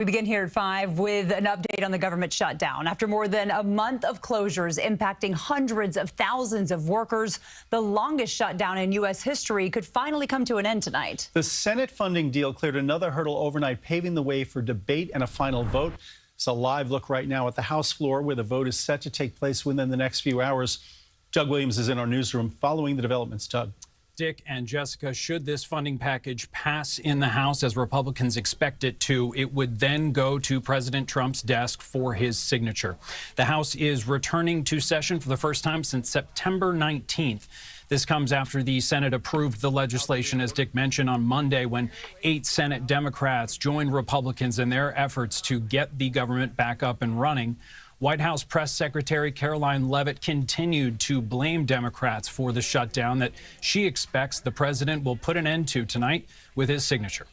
We begin here at 5 with an update on the government shutdown. After more than a month of closures impacting hundreds of thousands of workers, the longest shutdown in U.S. history could finally come to an end tonight. The Senate funding deal cleared another hurdle overnight, paving the way for debate and a final vote. It's a live look right now at the House floor, where the vote is set to take place within the next few hours. Doug Williams is in our newsroom following the developments. Doug. Dick and Jessica, should this funding package pass in the House, as Republicans expect it to, it would then go to President Trump's desk for his signature. The House is returning to session for the first time since September 19th. This comes after the Senate approved the legislation, as Dick mentioned, on Monday, when 8 Senate Democrats joined Republicans in their efforts to get the government back up and running. White House Press Secretary Caroline Leavitt continued to blame Democrats for the shutdown that she expects the president will put an end to tonight with his signature.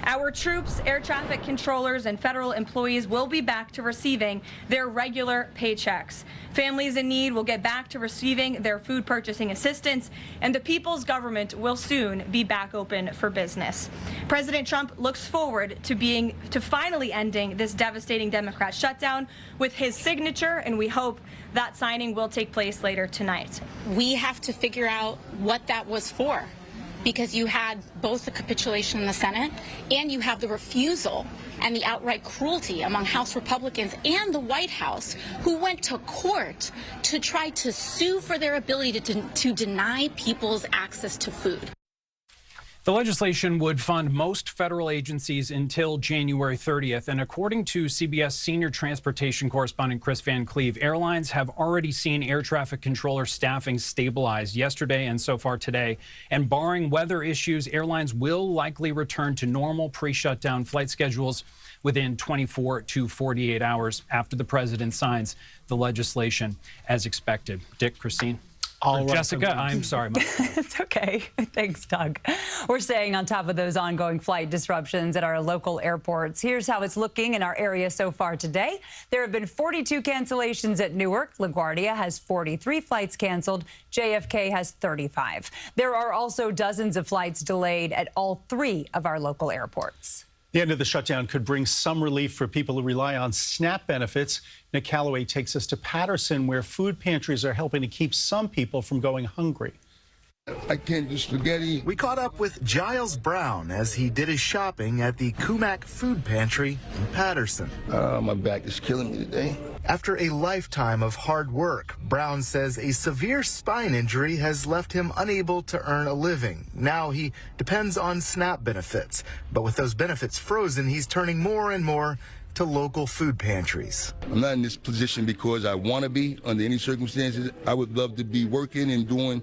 Our troops, air traffic controllers, and federal employees will be back to receiving their regular paychecks. Families in need will get back to receiving their food purchasing assistance, and the people's government will soon be back open for business. President Trump looks forward to finally ending this devastating Democrat shutdown with his signature, and we hope that signing will take place later tonight. We have to figure out what that was for, because you had both the capitulation in the Senate and you have the refusal and the outright cruelty among House Republicans and the White House, who went to court to try to sue for their ability to deny people's access to food. The legislation would fund most federal agencies until January 30th. And according to CBS senior transportation correspondent Chris Van Cleve, airlines have already seen air traffic controller staffing stabilize yesterday and so far today. And barring weather issues, airlines will likely return to normal pre-shutdown flight schedules within 24 to 48 hours after the president signs the legislation as expected. Dick, Christine. All right, Jessica, I'm sorry. It's okay. Thanks, Doug. We're staying on top of those ongoing flight disruptions at our local airports. Here's how it's looking in our area so far today. There have been 42 cancellations at Newark. LaGuardia has 43 flights canceled. JFK has 35. There are also dozens of flights delayed at all 3 of our local airports. The end of the shutdown could bring some relief for people who rely on SNAP benefits. Nick Caloway takes us to Patterson, where food pantries are helping to keep some people from going hungry. I can't do spaghetti. We caught up with Giles Brown as he did his shopping at the Kumac Food Pantry in Patterson. My back is killing me today. After a lifetime of hard work, Brown says a severe spine injury has left him unable to earn a living. Now he depends on SNAP benefits. But with those benefits frozen, he's turning more and more to local food pantries. I'm not in this position because I want to be under any circumstances. I would love to be working and doing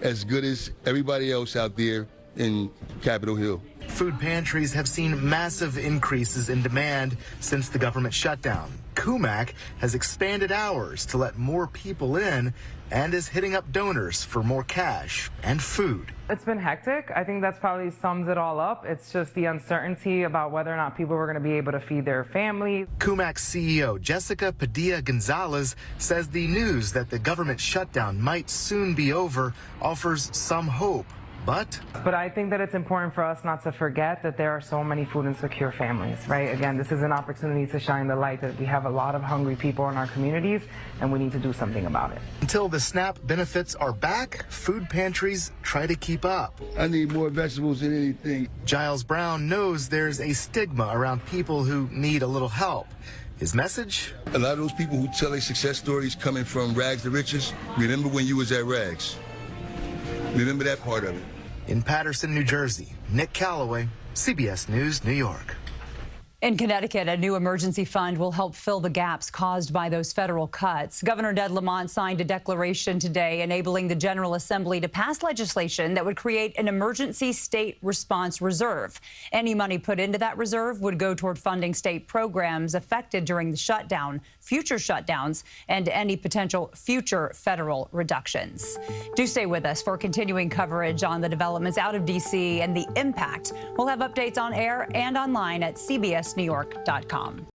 as good as everybody else out there in Capitol Hill. Food pantries have seen massive increases in demand since the government shutdown. Kumac has expanded hours to let more people in and is hitting up donors for more cash and food. It's been hectic. I think that's probably sums it all up. It's just the uncertainty about whether or not people were going to be able to feed their family. Kumac's CEO Jessica Padilla Gonzalez says the news that the government shutdown might soon be over offers some hope. But I think that it's important for us not to forget that there are so many food insecure families, right? Again, this is an opportunity to shine the light that we have a lot of hungry people in our communities, and we need to do something about it. Until the SNAP benefits are back, food pantries try to keep up. I need more vegetables than anything. Giles Brown knows there's a stigma around people who need a little help. His message? A lot of those people who tell their success stories coming from rags to riches, remember when you was at rags. Remember that part of it. In Patterson, New Jersey, Nick Caloway, CBS News, New York. In Connecticut, a new emergency fund will help fill the gaps caused by those federal cuts. Governor Ned Lamont signed a declaration today enabling the General Assembly to pass legislation that would create an emergency state response reserve. Any money put into that reserve would go toward funding state programs affected during the shutdown, future shutdowns, and any potential future federal reductions. Do stay with us for continuing coverage on the developments out of D.C. and the impact. We'll have updates on air and online at CBSNewYork.com.